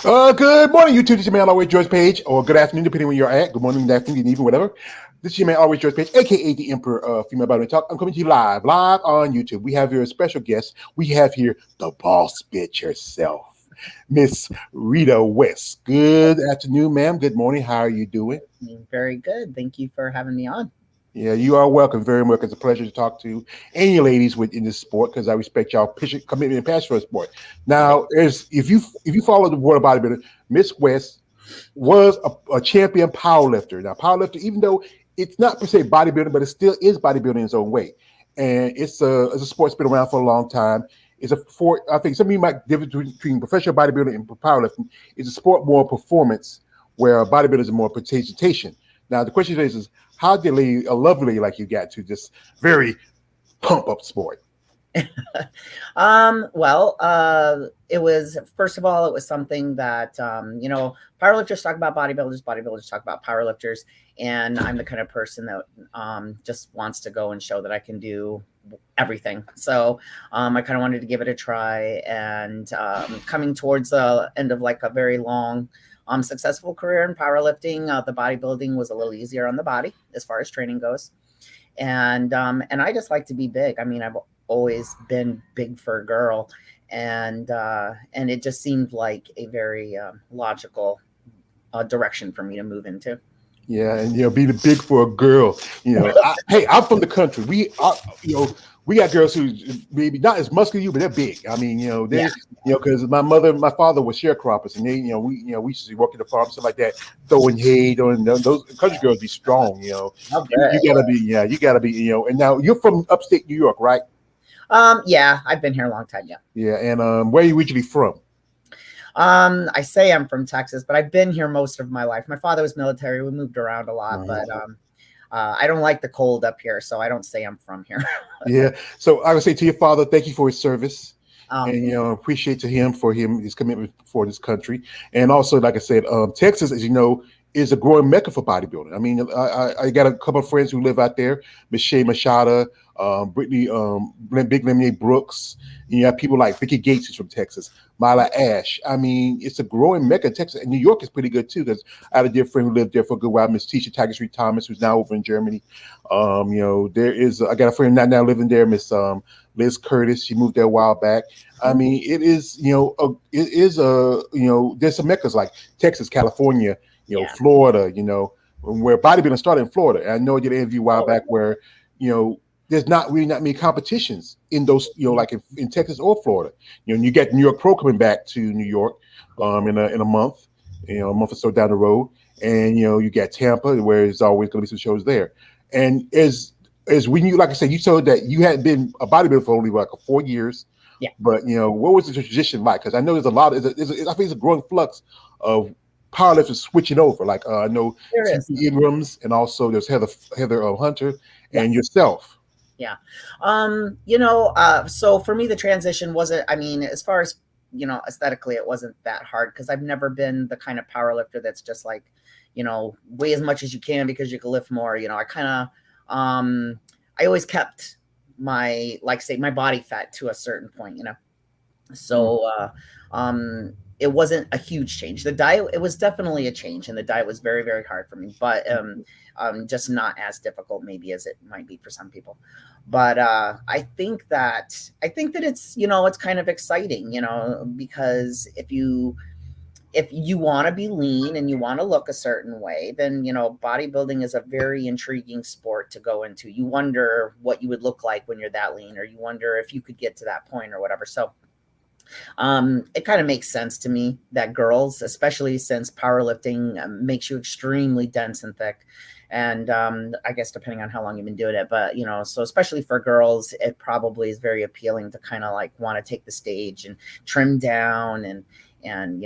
Good morning, YouTube. This is your man, always George Page, or good afternoon, depending where you're at. Good morning, good afternoon, good evening, whatever. This is your man, always George Page, aka the Emperor of Female Battle Talk. I'm coming to you live on YouTube. We have here a special guest. We have here the boss bitch herself, Miss Rheta West. Good afternoon, ma'am. Good morning. How are you doing? Very good. Thank you for having me on. Yeah, you are welcome. Very welcome. It's a pleasure to talk to any ladies within this sport because I respect y'all commitment and passion for the sport. Now, if you follow the world of bodybuilding, Miss West was a champion powerlifter. Now, powerlifter, even though it's not per se bodybuilding, but it still is bodybuilding in its own way, and it's a sport that's been around for a long time. It's a sport. I think some of you might difference between professional bodybuilding and powerlifting. It's a sport more performance, where bodybuilding is more presentation. Now, the question is how did a lovely like you got to this very pump up sport? It was, first of all, it was something that, powerlifters talk about bodybuilders, bodybuilders talk about powerlifters. And I'm the kind of person that just wants to go and show that I can do everything. So I kind of wanted to give it a try, and coming towards the end of like a very long, successful career in powerlifting, the bodybuilding was a little easier on the body as far as training goes. And I just like to be big. I mean, I've always been big for a girl, and it just seemed like a very logical direction for me to move into. Yeah, and being big for a girl, hey, I'm from the country. We got girls who maybe not as muscular as you, but they're big. I mean, because my father was sharecroppers, and they, we used to work at the farm, stuff like that, throwing hay on those country girls. Be strong, you gotta be, and now you're from upstate New York, right? Yeah, I've been here a long time. Yeah, and where are you originally from? I say I'm from Texas, but I've been here most of my life. My father was military. We moved around a lot, but I don't like the cold up here, so I don't say I'm from here. Yeah. So I would say to your father, thank you for his service. And appreciate to him for his commitment for this country. And also, like I said, Texas, as you know, is a growing mecca for bodybuilding. I mean, I got a couple of friends who live out there, Miss Shay Machada, Brittany, Big Lemonade Brooks. You have people like Vicky Gates, who's from Texas, Mila Ash. I mean, it's a growing mecca in Texas. And New York is pretty good too, because I had a dear friend who lived there for a good while, Miss Tisha Tiger Street Thomas, who's now over in Germany. I got a friend now living there, Miss Liz Curtis. She moved there a while back. I mean, there's some meccas like Texas, California, Florida, where bodybuilding started in Florida. And I know I did an interview a while back where, there's not really many competitions in those, like in Texas or Florida. And you get New York Pro coming back to New York in a month, a month or so down the road. And, you got Tampa, where there's always going to be some shows there. And as when you, like I said, you told that you hadn't been a bodybuilder for only like 4 years. Yeah. But, what was the transition like? Because I know there's a lot of, I think it's a growing flux of powerlifters switching over. Like I know T.P. Ingrams, and also there's Heather Hunter and yourself. Yeah. So for me, the transition wasn't, I mean, as far as, aesthetically, it wasn't that hard because I've never been the kind of powerlifter that's just like, weigh as much as you can because you can lift more. I kind of, I always kept my, like say, my body fat to a certain point, So, it wasn't a huge change. The diet, it was definitely a change, and the diet was very, very hard for me, but just not as difficult maybe as it might be for some people. But I think that it's, it's kind of exciting, because if you want to be lean and you want to look a certain way, then, bodybuilding is a very intriguing sport to go into. You wonder what you would look like when you're that lean, or you wonder if you could get to that point or whatever. So it kind of makes sense to me that girls, especially since powerlifting makes you extremely dense and thick. And I guess depending on how long you've been doing it, but, so especially for girls, it probably is very appealing to kind of like want to take the stage and trim down and,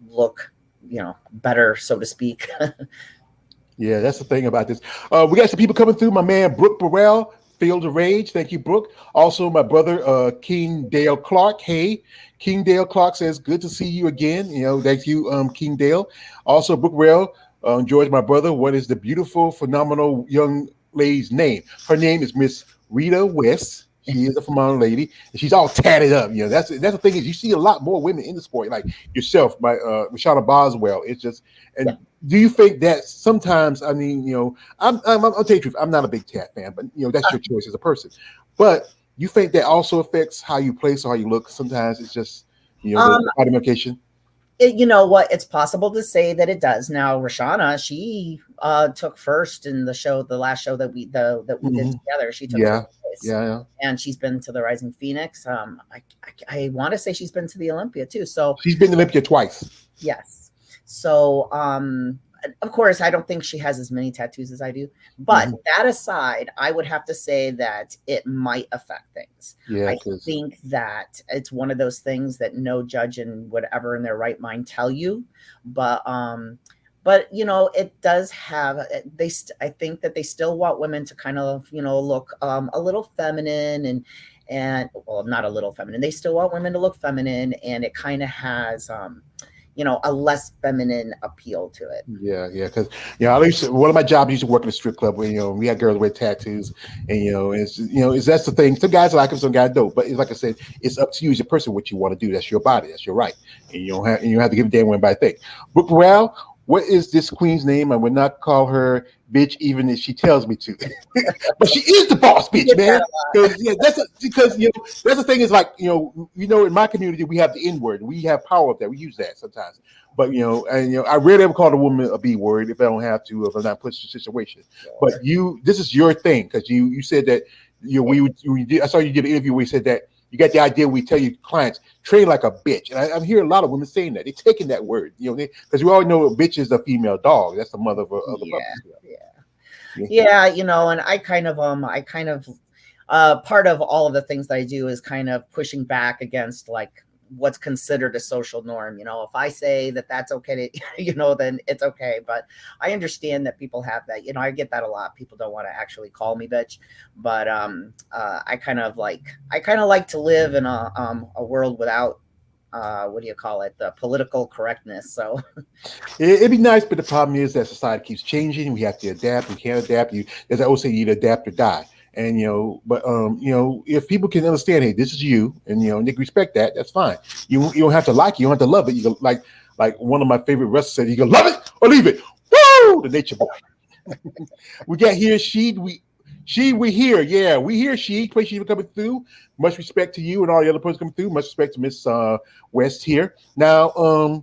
look, better, so to speak. Yeah, that's the thing about this. We got some people coming through. My man, Brooke Burrell, Field of Rage. Thank you, Brooke. Also, my brother, King Dale Clark. Hey, King Dale Clark says, good to see you again. Thank you, King Dale. Also, Brooke Burrell, George, my brother. What is the beautiful, phenomenal young lady's name? Her name is Miss Rheta West. She is a phenomenal lady, and she's all tatted up. You know, that's the thing is you see a lot more women in the sport, like yourself, by Rashana Boswell. It's just, and Yeah. do you think that sometimes? I mean, you know, I'll tell you the truth. I'm not a big tat fan, but you know, that's your choice as a person. But you think that also affects how you place or how you look? Sometimes it's just, you know, the body medication. You know what? It's possible to say that it does. Now, Rashana, she took first in the last show that we did together. She took first place. Yeah. And she's been to the Rising Phoenix. I want to say she's been to the Olympia too. So she's been to Olympia twice. Yes. So of course, I don't think she has as many tattoos as I do. But that aside, I would have to say that it might affect things. Yeah, I think that it's one of those things that no judge and whatever in their right mind tell you. But you know, it does have I think that they still want women to kind of, you know, look a little feminine and well, not a little feminine. They still want women to look feminine, and it kind of has you know, a less feminine appeal to it. Yeah, because you know, one of my jobs used to work in a strip club where, you know, we had girls with tattoos, and you know, that's the thing. Some guys like them, some guys don't. But it's like I said, it's up to you as a person what you want to do. That's your body, that's your right, and you don't have to give a damn what anybody think. Brooke Royale, what is this queen's name? I would not call her bitch even if she tells me to, but she is the boss bitch, man. Because you know, that's the thing is, like, you know, in my community we have the N word. We have power of that. We use that sometimes. But you know, I rarely ever call a woman a B word if I don't have to, if I'm not pushed in a situation. But this is your thing, because you said that, you know, I saw you did an interview where you said that you got the idea. We tell you clients train like a bitch, and I'm hearing a lot of women saying that they're taking that word, you know, because we all know a bitch is a female dog. That's the mother of the puppy. Yeah, you know, and I kind of part of all of the things that I do is kind of pushing back against like what's considered a social norm. You know, if I say that that's okay to, you know, then it's okay. But I understand that people have that, you know, I get that a lot. People don't want to actually call me bitch, but I kind of like to live in a world without what do you call it? The political correctness. So it'd be nice, but the problem is that society keeps changing. We have to adapt. We can't adapt. As I always say, you either adapt or die. And you know, but you know, if people can understand, hey, this is you, and you know, and they can respect that, that's fine. You don't have to like it, you don't have to love it. You can, like one of my favorite wrestlers said, you can love it or leave it. Woo! The Nature Boy. We got here, we here, yeah, we here. She for coming through. Much respect to you and all the other persons coming through. Much respect to Miss West here. Now,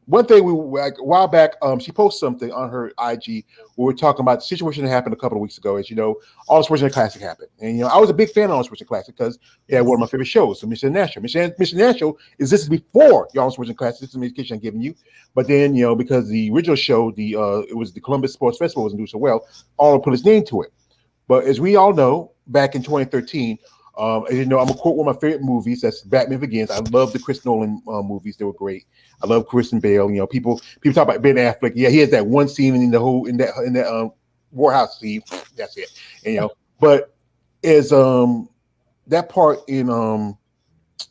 one thing like a while back, she posted something on her IG where we're talking about the situation that happened a couple of weeks ago. As you know, All Sports Classic happened, and you know, I was a big fan of All Sports Classic because they had one of my favorite shows, so Mission National. Mission National this is before the All Sports Classic. This is an education I'm giving you, but then you know, because the original show, it was the Columbus Sports Festival, wasn't doing so well, all put his name to it. But as we all know, back in 2013. As you know, I'm gonna quote one of my favorite movies. That's Batman Begins. I love the Chris Nolan movies; they were great. I love Christian Bale. You know, people talk about Ben Affleck. Yeah, he has that one scene in that Warhouse scene. That's it. And, you know, but as that part in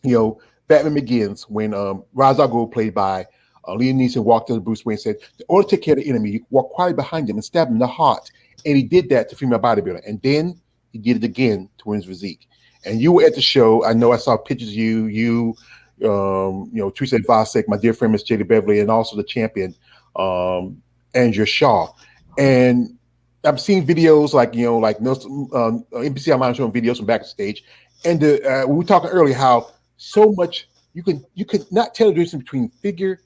you know, Batman Begins, when Ra's al Ghul, played by Liam Neeson, walked to Bruce Wayne and said, "In order to take care of the enemy, you walk quietly behind him and stab him in the heart." And he did that to female bodybuilder, and then he did it again to win his physique. And you were at the show. I know I saw pictures of you know, Teresa Vasek, my dear friend Miss J.D. Beverly, and also the champion, Andrea Shaw. And I've seen videos like, you know, like NBC Online showing videos from backstage. And we were talking earlier how so much you could not tell the difference between figure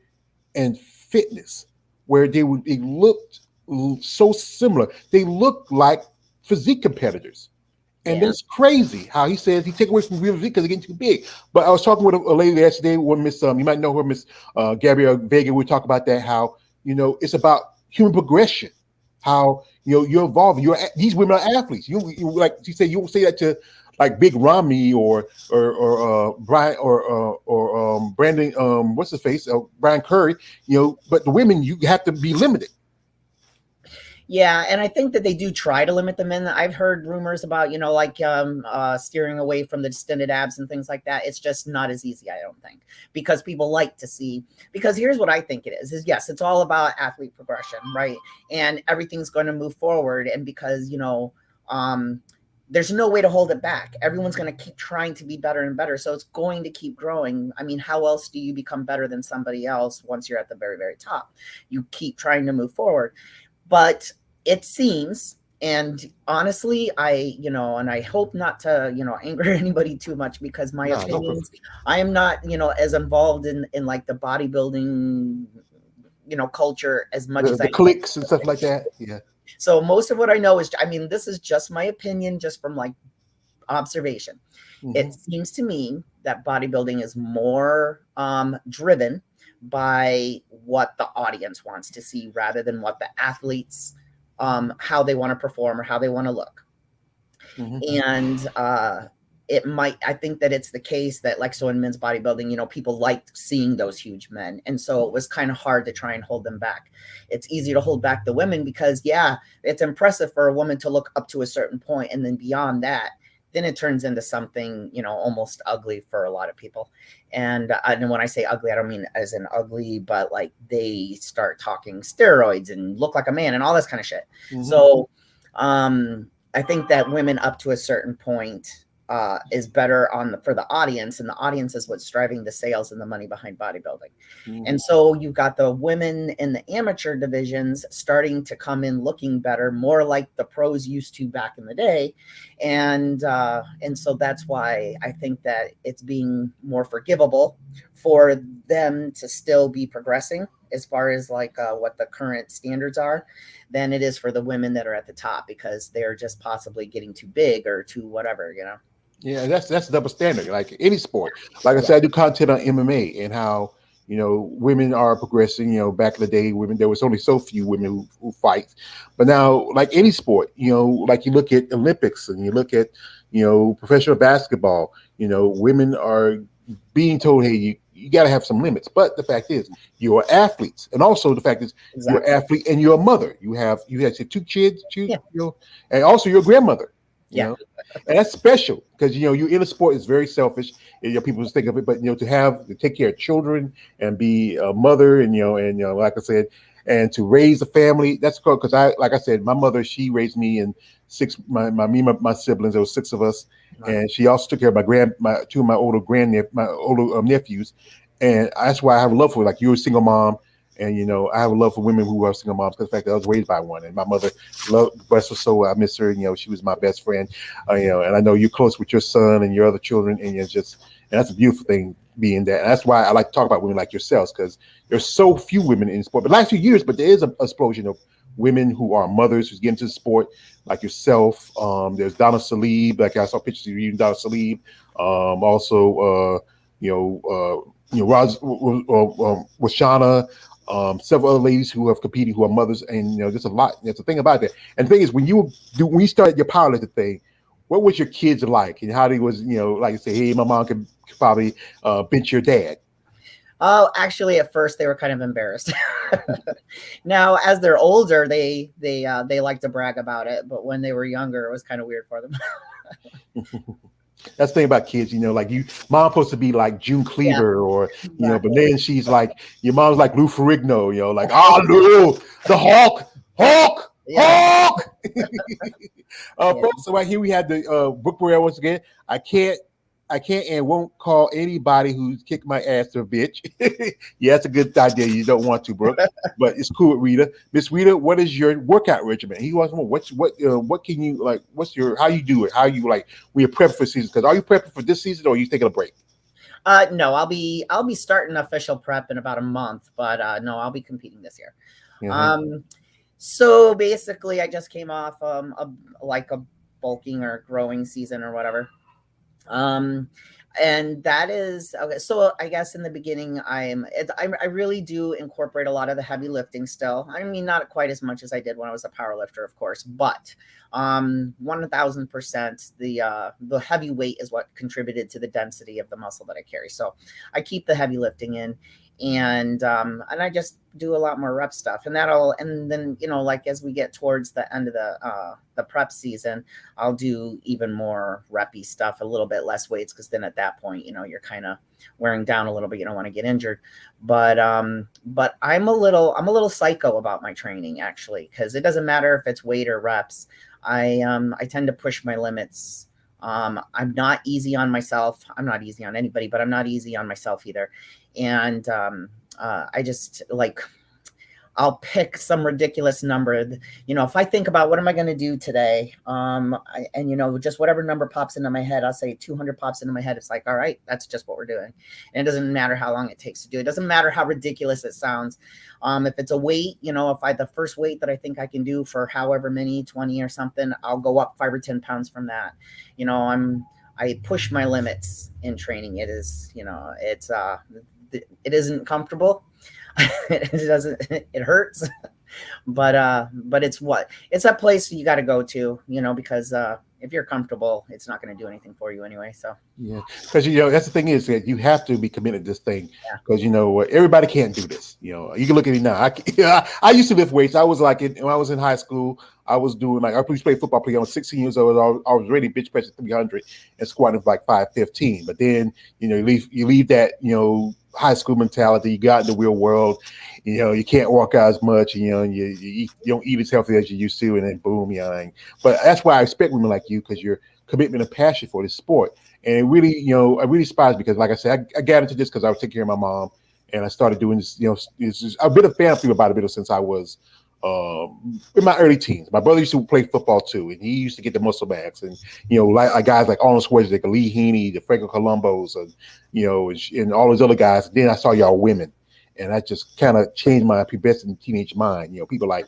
and fitness, where they looked so similar. They looked like physique competitors. And that's crazy how he says he take away from real physique because they're getting too big. But I was talking with a lady yesterday, with Miss, you might know her, Miss Gabrielle Vega. We talk about that, how, you know, it's about human progression, how, you know, you're evolving. These women are athletes. You like she said, you won't say that to like Big Ramy or Brian or Brandon, what's his face, Brian Curry, you know. But the women, you have to be limited. Yeah, and I think that they do try to limit the men. I've heard rumors about, you know, like steering away from the distended abs and things like that. It's just not as easy, I don't think, because people like to see, because here's what I think it is yes, it's all about athlete progression, right? And everything's going to move forward. And because, you know, there's no way to hold it back. Everyone's going to keep trying to be better and better. So it's going to keep growing. I mean, how else do you become better than somebody else once you're at the very, very top? You keep trying to move forward. But it seems, and honestly, and I hope not to, anger anybody too much, because my opinions, I am not, as involved in like the bodybuilding, culture as much as the cliques and stuff like that. Yeah. So most of what I know is, this is just my opinion, just from like observation. Mm-hmm. It seems to me that bodybuilding is more driven by what the audience wants to see, rather than what the athletes, how they want to perform or how they want to look. Mm-hmm. And I think that it's the case that, like, so in men's bodybuilding, people liked seeing those huge men. And so it was kind of hard to try and hold them back. It's easy to hold back the women because, yeah, it's impressive for a woman to look up to a certain point, and then beyond that, then it turns into something, almost ugly for a lot of people. And when I say ugly, I don't mean as in ugly, but like they start talking steroids and look like a man and all this kind of shit. Mm-hmm. So I think that women up to a certain point is better for the audience, and the audience is what's driving the sales and the money behind bodybuilding. Mm-hmm. And so you've got the women in the amateur divisions starting to come in looking better, more like the pros used to back in the day. And so that's why I think that it's being more forgivable for them to still be progressing as far as like what the current standards are, than it is for the women that are at the top, because they're just possibly getting too big or too whatever, Yeah, that's double standard, like any sport. Like I said, I do content on MMA and how, women are progressing. Back in the day, there was only so few women who fight. But now, like any sport, like you look at Olympics and you look at, professional basketball, women are being told, hey, you got to have some limits. But the fact is, you're athletes. And also the fact is, You're an athlete and you're a mother. You have your 2 kids, and also you're a grandmother. And that's special because you're in a sport is very selfish. People just think of it, but to take care of children and be a mother, and like I said, and to raise a family. That's cool because like I said, my mother, she raised me and my siblings. There was 6 of us, and she also took care of my 2 of my older nephews, and that's why I have a love for her. Like, you're a single mom. And, I have a love for women who are single moms because the fact that I was raised by one. And my mother, bless her soul, I miss her. She was my best friend. And I know you're close with your son and your other children. And and that's a beautiful thing being that. And that's why I like to talk about women like yourselves, because there's so few women in sport. But the last few years, but there is an explosion of women who are mothers who's getting into the sport, like yourself. There's Donna Salib. Like, I saw pictures of you and Donna Salib. Also, Washana. Several other ladies who have competed, who are mothers, and just a lot. There's a thing about that. And the thing is, when you started your powerlifting thing, what was your kids like, and how they was, like you say, hey, my mom could probably bench your dad? Oh, actually, at first they were kind of embarrassed. Now, as they're older, they like to brag about it, but when they were younger, it was kind of weird for them. That's the thing about kids, like mom's supposed to be like June Cleaver, or, but then she's like, your mom's like Lou Ferrigno, like, Lou, the Hawk. Folks, so right here we have the Brooke Burrell once again. I can't and won't call anybody who's kicked my ass to a bitch. Yeah, that's a good idea. You don't want to, Brooke, but it's cool with Rheta. Miss Rheta, what is your workout regimen? He wants more. What can you like? How you do it? How you like? We are prepping for season, because are you prepping for this season, or are you taking a break? No, I'll be starting official prep in about a month, but no, I'll be competing this year. Mm-hmm. So basically, I just came off a bulking or growing season or whatever. And that is okay. So I guess in the beginning, I really do incorporate a lot of the heavy lifting still. I mean, not quite as much as I did when I was a power lifter, of course, but 1000%, the heavy weight is what contributed to the density of the muscle that I carry. So I keep the heavy lifting in, and I just do a lot more rep stuff, and then like as we get towards the end of the prep season, I'll do even more reppy stuff, a little bit less weights, because then at that point you're kind of wearing down a little bit. You don't want to get injured, but I'm a little psycho about my training, actually, because it doesn't matter if it's weight or reps. I tend to push my limits. I'm not easy on myself. I'm not easy on anybody, but I'm not easy on myself either. And I just like, I'll pick some ridiculous number. You know, if I think about what am I going to do today, and you know, just whatever number pops into my head, I'll say 200 pops into my head. It's like, all right, that's just what we're doing. And it doesn't matter how long it takes to do it. It doesn't matter how ridiculous it sounds. If it's a weight, you know, if the first weight that I think I can do for however many, 20 or something, I'll go up 5 or 10 pounds from that. You know, I push my limits in training. It is, you know, it isn't comfortable. It hurts, but it's that place you got to go to, you know, because if you're comfortable, it's not going to do anything for you anyway. So yeah, because you know that's the thing is that you have to be committed to this thing because you know everybody can't do this. You know, you can look at me now. I used to lift weights. I was like when I was in high school, I was doing like I used to play football. I was 16 years old. I was ready bench pressing 300 and squatting like 515. But then you know you leave that high school mentality. You got in the real world. You know, you can't work out as much. You know, and you don't eat as healthy as you used to, and then boom, But that's why I expect women like you because your commitment and passion for this sport. And it really, I really inspires because, like I said, I got into this because I was taking care of my mom, and I started doing this. I've been a fan of bodybuilding since I was in my early teens. My brother used to play football too, and he used to get the muscle bags, and like guys like Arnold Schwarzenegger, Lee Heaney, the Franco Columbos, and and all those other guys. And then I saw y'all women. And that just kind of changed my pubescent teenage mind. People like,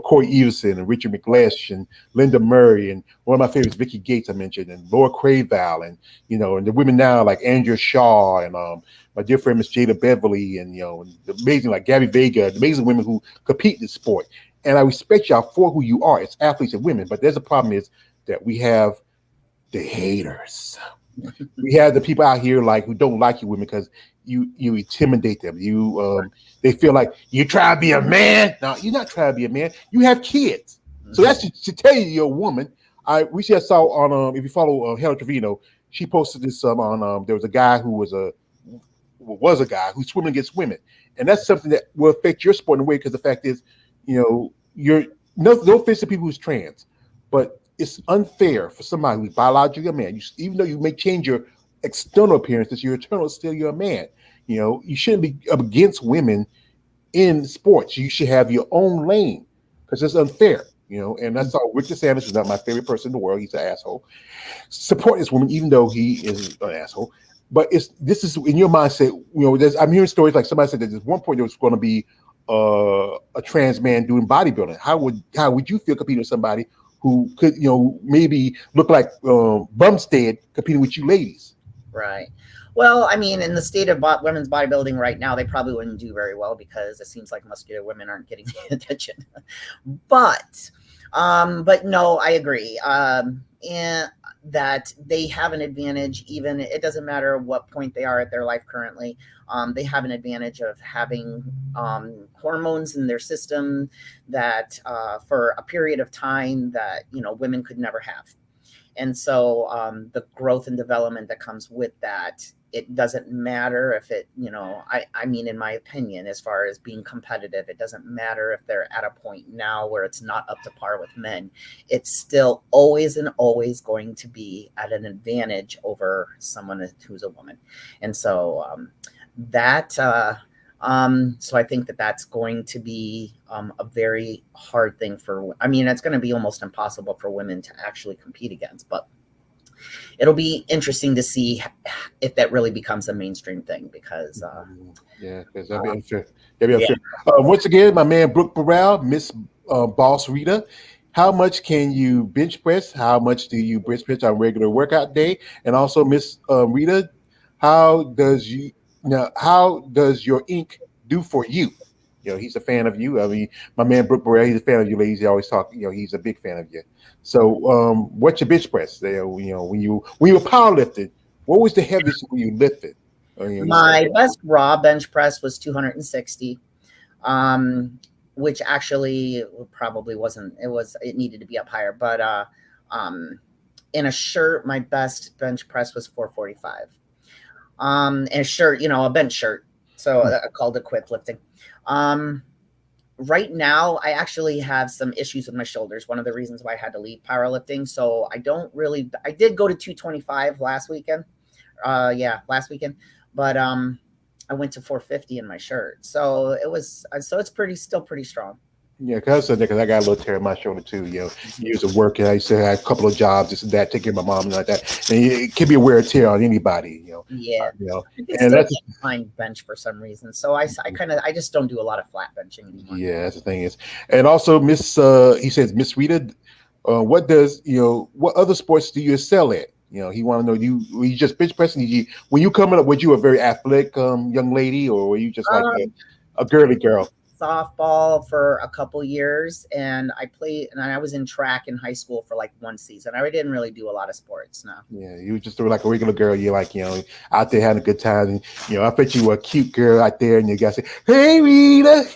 Corey Everson and Richard McLesh and Linda Murray and one of my favorites, Vicky Gates, I mentioned, and Laura Craval, and and the women now like Andrea Shaw and my dear friend Miss Jada Beverly, and and the amazing like Gabby Vega, the amazing women who compete in this sport. And I respect y'all for who you are as athletes and women. But there's a problem is that we have the haters. We have the people out here like who don't like you women because you intimidate them. They feel like you try to be a man. No, you're not trying to be a man. You have kids. So that's to tell you you're a woman. I saw on if you follow Helen Trevino, she posted this on there was a guy who was a guy who's swimming against women, and that's something that will affect your sport in a way because the fact is, you're no offense to people who's trans, but it's unfair for somebody who's biologically a man. Even though you may change your external appearances, your internal is still you're a man. You shouldn't be against women in sports. You should have your own lane because it's unfair. And that's all. Richard Sanders is not my favorite person in the world. He's an asshole. Support this woman, even though he is an asshole. But this is in your mindset. I'm hearing stories like somebody said that there's one point there was going to be a trans man doing bodybuilding. How would you feel competing with somebody who could, maybe look like Bumstead competing with you ladies? Right. Well, I mean, in the state of women's bodybuilding right now, they probably wouldn't do very well because it seems like muscular women aren't getting the attention. But no, I agree. And that they have an advantage. Even it doesn't matter what point they are at their life currently. They have an advantage of having hormones in their system that for a period of time that women could never have. And so the growth and development that comes with that, it doesn't matter if it, I mean, in my opinion, as far as being competitive, it doesn't matter if they're at a point now where it's not up to par with men. It's still always and always going to be at an advantage over someone who's a woman. And so so I think that that's going to be a very hard thing it's going to be almost impossible for women to actually compete against, but it'll be interesting to see if that really becomes a mainstream thing because because that'd be unfair. Once again, my man Brooke Burrell, Miss Boss Rheta, how much can you bench press? How much do you bench press on a regular workout day? And also, Miss Rheta, how does your ink do for you? He's a fan of you. I mean, my man Brooke Burrell, he's a fan of you ladies. He always talk. He's a big fan of you. So, what's your bench press? When you were powerlifting, what was the heaviest when you lifted? My best raw bench press was 260, which actually probably wasn't. It needed to be up higher, but in a shirt, my best bench press was 445. And a shirt, a bench shirt. So I called it quick lifting. right now I actually have some issues with my shoulders. One of the reasons why I had to leave powerlifting. So I did go to 225 last weekend. Last weekend, but I went to 450 in my shirt. So it's still pretty strong. Yeah, because I got a little tear in my shoulder too. Years of work, and I used to have a couple of jobs, this and that, take care of my mom and like that. And it can be a wear and tear on anybody. Yeah. I can And still that's can't find bench for some reason. So I just don't do a lot of flat benching anymore. yeah, that's the thing is, and also he says, Miss Rheta, what other sports do you excel at? He want to know, were you just bench pressing? When you coming up, was you a very athletic young lady, or were you just like a girly girl? Softball for a couple years, and I was in track in high school for like one season. I didn't really do a lot of sports. No. Yeah, you just like a regular girl. You're like, out there having a good time. And, I bet you were a cute girl out there, and you guys say, "Hey, Rheta."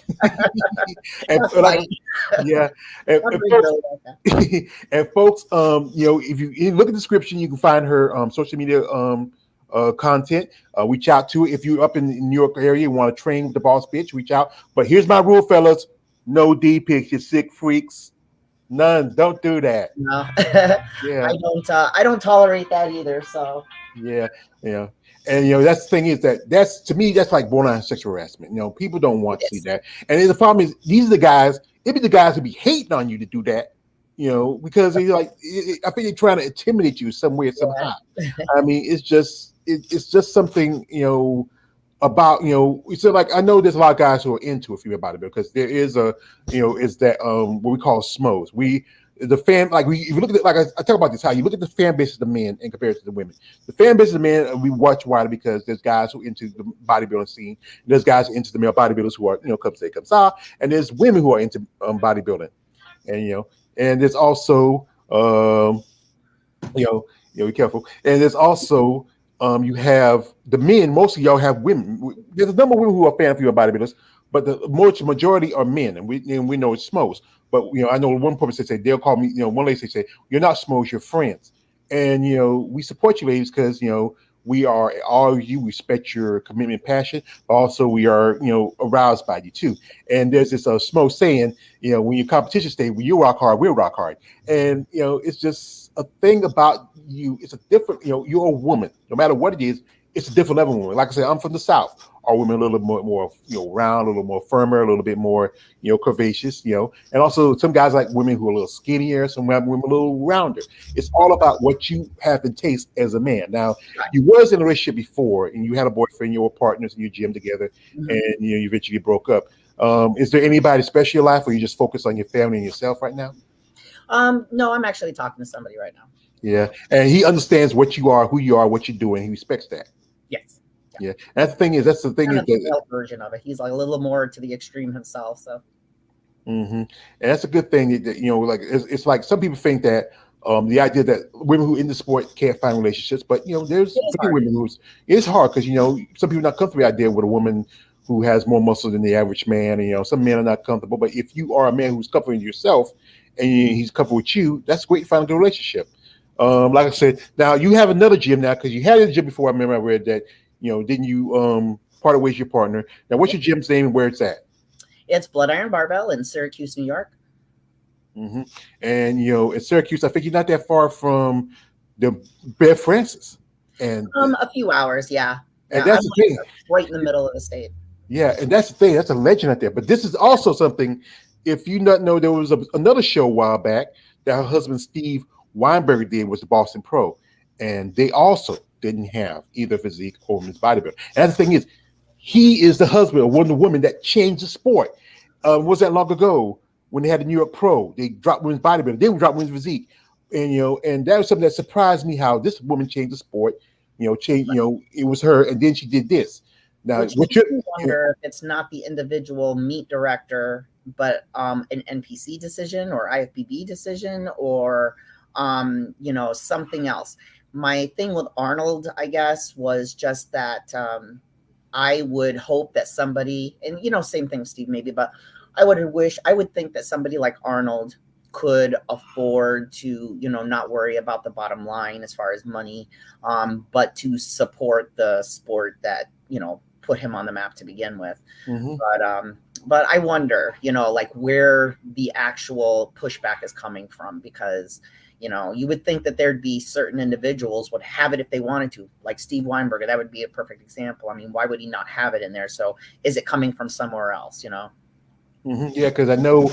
Yeah, and folks, if you look at the description, you can find her social media content. Reach out to it. If you're up in the New York area and want to train with the boss bitch, reach out. But here's my rule, fellas: no D pics, you sick freaks. None. Don't do that. No. Yeah. I don't tolerate that either. So yeah. And that's the thing is that's to me that's like borderline sexual harassment. People don't want to see that. And the problem is these are the guys. It be the guys who be hating on you to do that. Because they're like, I think they're trying to intimidate you some way somehow. I mean, it's just something about so like I know there's a lot of guys who are into a female bodybuilder because there is is that what we call smos. If you look at it, like I talk about this, how you look at the fan base of the men in comparison to the women. The fan base of the men we watch wider because there's guys who are into the bodybuilding scene. There's guys who are into the male bodybuilders who are come say come saw, and there's women who are into bodybuilding, and and there's also be careful, and there's also you have the men. Most of y'all have women. There's a number of women who are fan of female bodybuilders, but the majority are men, and we know it's smos. But I know one person say they'll call me. One lady say you're not smos, you're friends, and we support you ladies because we are all you respect your commitment, passion. But also we are aroused by you too. And there's this smo saying when your competition stage, when you rock hard, we'll rock hard, and it's just a thing about you. It's a different you're a woman, no matter what it is. It's a different level of woman. Like I said, I'm from the South. Our women a little bit more round, a little more firmer, a little bit more, curvaceous, and also some guys like women who are a little skinnier, some women a little rounder. It's all about what you have in taste as a man. Now, you was in a relationship before, and you had a boyfriend, you were partners, and you gym together, and you eventually broke up. Is there anybody special in your life, or you just focus on your family and yourself right now? No, I'm actually talking to somebody right now. Yeah, and he understands what you are, who you are, what you're doing. He respects that. Yes. Yeah. That's the thing is the version of it. He's like a little more to the extreme himself. So. And that's a good thing. That like it's like some people think that the idea that women who in the sport can't find relationships, but there's women it's hard because some people are not comfortable with the idea with a woman who has more muscle than the average man, and some men are not comfortable. But if you are a man who's comfortable with yourself and he's comfortable with you, that's great to find a good relationship. Like I said, now you have another gym now because you had a gym before. I remember I read that. Didn't you part ways your partner? Now, what's your gym's name and where it's at? It's Blood Iron Barbell in Syracuse, New York. And in Syracuse, I think you're not that far from the Bear Francis. And a few hours, yeah. And that's the thing, right in the middle of the state. Yeah, and that's the thing. That's a legend out there. But this is also something. If you not know, there was another show a while back that her husband Steve Weinberger did was the Boston Pro, and they also didn't have either physique or women's bodybuilding. And the thing is, he is the husband of one of the women that changed the sport. Was that long ago when they had the New York Pro? They dropped women's bodybuilding. They would drop women's physique, and and that was something that surprised me. How this woman changed the sport. It was her, and then she did this. Now, I wonder if it's not the individual meet director, but an NPC decision or IFBB decision or something else. My thing with Arnold, I guess, was just that I would hope that somebody, and same thing, Steve, maybe, but I would think that somebody like Arnold could afford to, not worry about the bottom line as far as money, but to support the sport that, put him on the map to begin with. But but I wonder, like where the actual pushback is coming from, because, you would think that there'd be certain individuals would have it if they wanted to, like Steve Weinberger. That would be a perfect example. I mean, why would he not have it in there? So is it coming from somewhere else, Yeah, because I know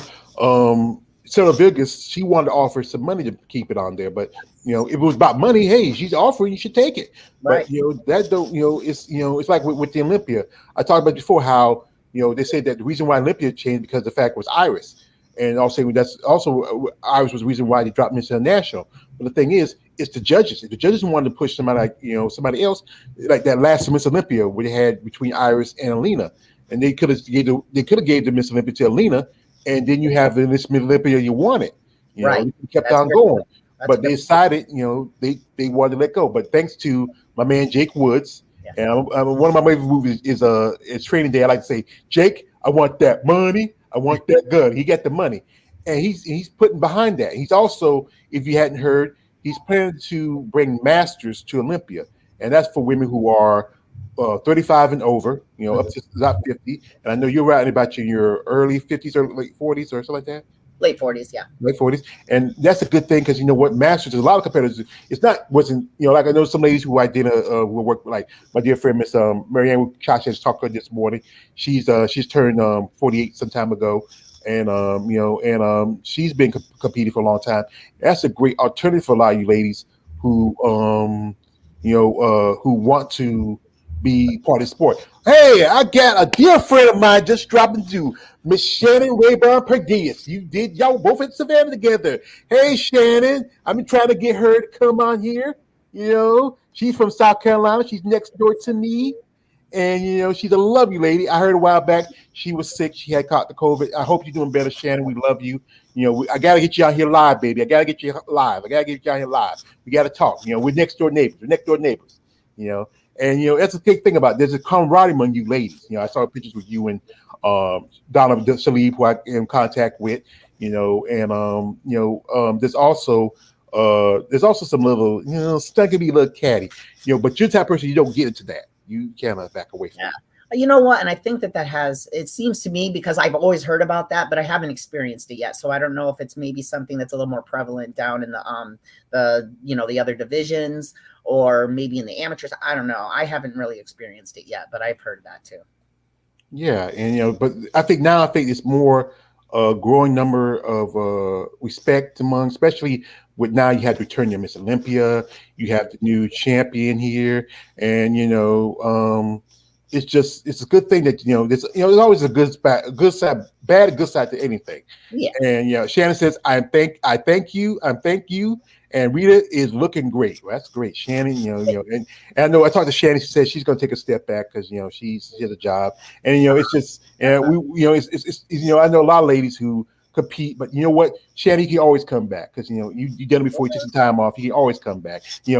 Sarah Vegas, she wanted to offer some money to keep it on there, but if it was about money, hey, she's offering, you should take it. Right. But that don't, it's like with the Olympia. I talked about before how they said that the reason why Olympia changed because the fact was Iris, and also that's also Iris was the reason why they dropped Miss International. But the thing is, it's the judges. If the judges wanted to push somebody like somebody else, like that last Miss Olympia, where they had between Iris and Alina. And they could have gave the Miss Olympia to Alina, and then you have the Miss Olympia you wanted. Right. You kept on going. But they decided, they wanted to let go. But thanks to my man Jake Woods, and one of my favorite movies is Training Day. I like to say, Jake, I want that money. I want that gun. He got the money, and he's putting behind that. He's also, if you hadn't heard, he's planning to bring masters to Olympia, and that's for women who are 35 and over, up to about 50. And I know you're writing about your early 50s or late 40s or something like that. Late 40s, yeah. Late 40s. And that's a good thing because masters, there's a lot of competitors. Wasn't, like I know some ladies who I did will work with, like my dear friend, Miss Marianne Chacha talked to her this morning. She's turned 48 some time ago. And she's been competing for a long time. That's a great alternative for a lot of you ladies who who want to be part of the sport. Hey, I got a dear friend of mine just dropping through, Miss Shannon Rayburn Perdius. Y'all both at Savannah together. Hey, Shannon, I've been trying to get her to come on here. She's from South Carolina. She's next door to me. And, she's a lovely lady. I heard a while back she was sick. She had caught the COVID. I hope you're doing better, Shannon. We love you. I got to get you out here live, baby. I got to get you live. We got to talk. We're next door neighbors. And that's a big thing about it. There's a camaraderie among you ladies. I saw pictures with you and Donna Salib, who I am in contact with. There's also some little, stunky little catty. But you're the type of person you don't get into that. You cannot back away from it. You know what? And I think that it seems to me, because I've always heard about that, but I haven't experienced it yet. So I don't know if it's maybe something that's a little more prevalent down in the other divisions, or maybe in the amateurs. I don't know. I haven't really experienced it yet, but I've heard that too. Yeah. And, but I think it's more a growing number of respect among, especially with now you have to return your Miss Olympia, you have the new champion here, and it's a good thing that there's always a good side, bad, good side to anything. Yeah. And Shannon says, I thank you, and Rheta is looking great. Well, that's great, Shannon. And I know I talked to Shannon. She said she's going to take a step back because she has a job, and it's just it's I know a lot of ladies who compete, but you know what, Shannon, you can always come back because you done it before. You took some time off. You can always come back. The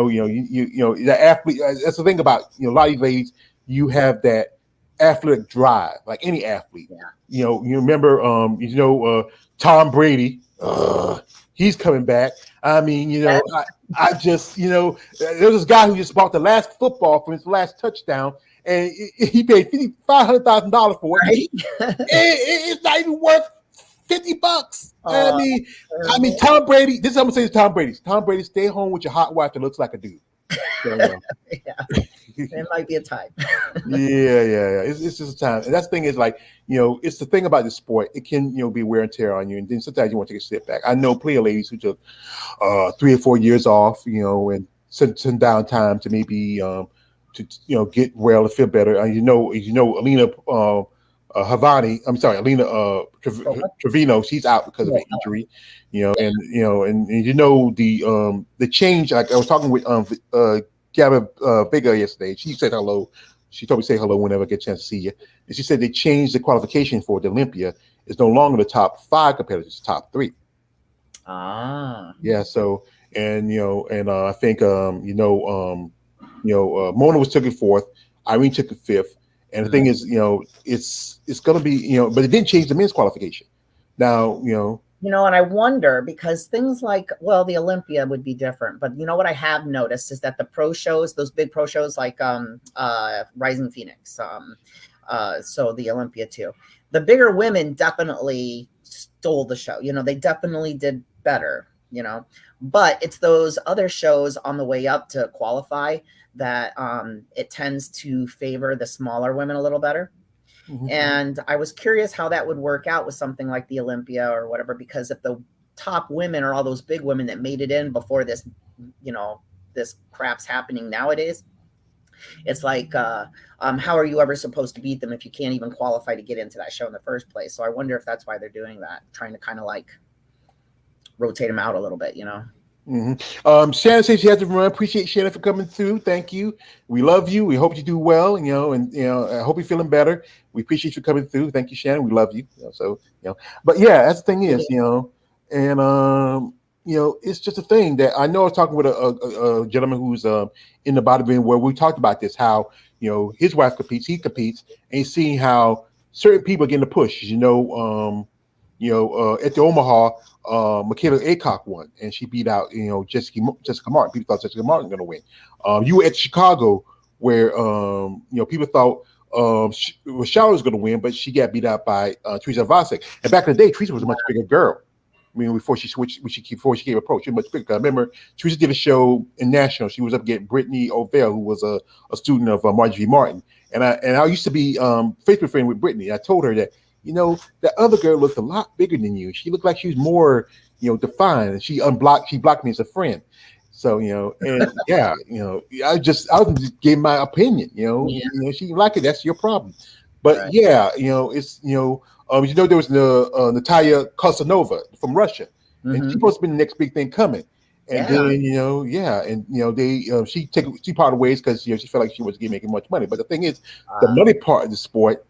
athlete. That's the thing about a lot of these ladies. You have that athletic drive, like any athlete. Yeah. You remember, Tom Brady. He's coming back. I mean, I just, there was this guy who just bought the last football for his last touchdown, and he paid $500,000 for it. Right? It's not even worth $50. I mean, Tom Brady. This is what I'm gonna say to Tom Brady. Tom Brady, stay home with your hot wife that looks like a dude. So, yeah. It might be a time. Yeah. It's just a time, and that's the thing is like it's the thing about the sport. It can be wear and tear on you, and then sometimes you want to take a step back. I know plenty of ladies who took 3 or 4 years off, and some downtime to maybe to get well and feel better. Alina Alina Trevino, she's out because of an injury, and the change. Like I was talking with Gabby Vega yesterday. She said hello. She told me say hello whenever I get a chance to see you. And she said they changed the qualification for the Olympia. It's no longer the top 5 competitors, top 3. Yeah. So I think Mona was took it 4th. Irene took it 5th. And the thing is, it's going to be, but it didn't change the men's qualification. Now, and I wonder, because things like, well, the Olympia would be different, but what I have noticed is that the pro shows, those big pro shows like Rising Phoenix, So the Olympia too. The bigger women definitely stole the show. They definitely did better, but it's those other shows on the way up to qualify that it tends to favor the smaller women a little better. Mm-hmm. And I was curious how that would work out with something like the Olympia or whatever, because if the top women are all those big women that made it in before this, this crap's happening nowadays, it's like, how are you ever supposed to beat them if you can't even qualify to get into that show in the first place? So I wonder if that's why they're doing that, trying to kind of like rotate them out a little bit, Mm-hmm. Shannon says she has to run. Appreciate Shannon for coming through. Thank you. We love you. We hope you do well. And I hope you're feeling better. We appreciate you coming through. Thank you, Shannon. We love you. But yeah, that's the thing is, and it's just a thing that I know. I was talking with a gentleman who's in the bodybuilding where we talked about this. How his wife competes, he competes, and seeing how certain people are getting the push. At the Omaha. Michaela Aycock won, and she beat out Jessica Martin. People thought Jessica Martin was going to win. You were at Chicago, where people thought Charlotte was going to win, but she got beat out by Teresa Vasek. And back in the day, Teresa was a much bigger girl. I mean, before she came approach, she was much bigger. I remember Teresa did a show in National. She was up against Brittany Ovell, who was a student of Marjorie Martin. And I used to be Facebook friend with Brittany. I told her that. That other girl looked a lot bigger than you. She looked like she was more, defined. And she blocked me as a friend. So, and yeah, I just gave my opinion. She didn't like it. That's your problem. But right. Yeah, it's there was Natalia Kostanova from Russia, and she's supposed to be the next big thing coming. And then she parted ways because she felt like she wasn't making much money. But the thing is, the money part of the sport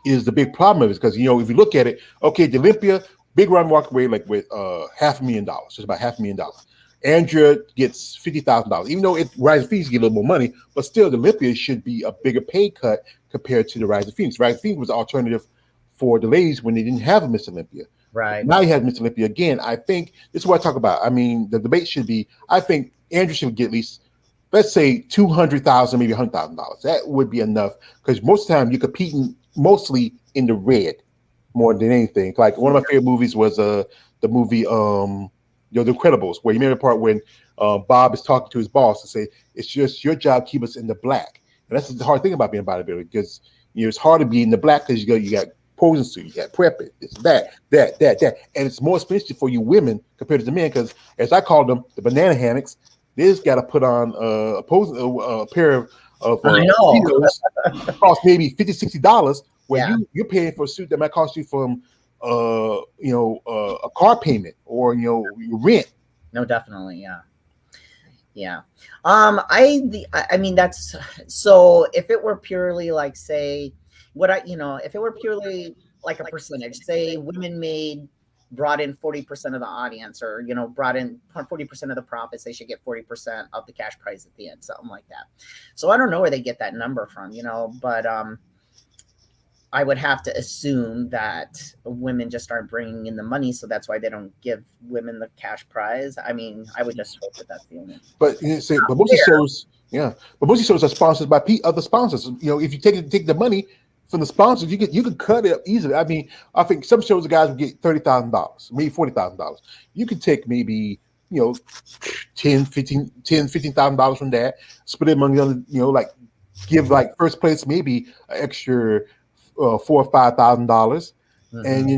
is the big problem of it, because if you look at it, okay, the Olympia, big run walk away like with $500,000, just about $500,000. Andrea gets $50,000, even though Rise of Phoenix get a little more money, but still the Olympia should be a bigger pay cut compared to the Rise of Phoenix. Rise of Phoenix was an alternative for the ladies when they didn't have a Miss Olympia. Right. Now you have Miss Olympia again. I think this is what I talk about. I mean, the debate should be, I think Andrea should get at least, let's say $200,000, maybe $100,000. That would be enough, because most of the time you're competing mostly in the red more than anything. Like one of my favorite movies was the movie The Incredibles, where you remember the part when Bob is talking to his boss and say, it's just your job, keep us in the black. And that's the hard thing about being a bodybuilder, because it's hard to be in the black because you got posing suit, you got prep it, it's that, and it's more expensive for you women compared to the men, because as I call them, the banana hammocks, they just got to put on a pair of cost maybe $50-$60, where you're paying for a suit that might cost you from a car payment or your rent. No, definitely, yeah. I mean, that's so. If it were purely like, say, if it were purely like a percentage, say women brought in 40% of the audience, or brought in 40% of the profits, they should get 40% of the cash prize at the end, something like that. So I don't know where they get that number from, but I would have to assume that women just aren't bringing in the money, so that's why they don't give women the cash prize. I mean, I would just hope that that's the only. But most of the shows, but most of the shows are sponsored by other sponsors. If you take the money from the sponsors, you can cut it up easily. I mean, I think some shows the guys will get $30,000, maybe $40,000. You can take maybe $15,000 from that, split it among the other, like give like first place maybe an extra $4,000 or $5,000, and you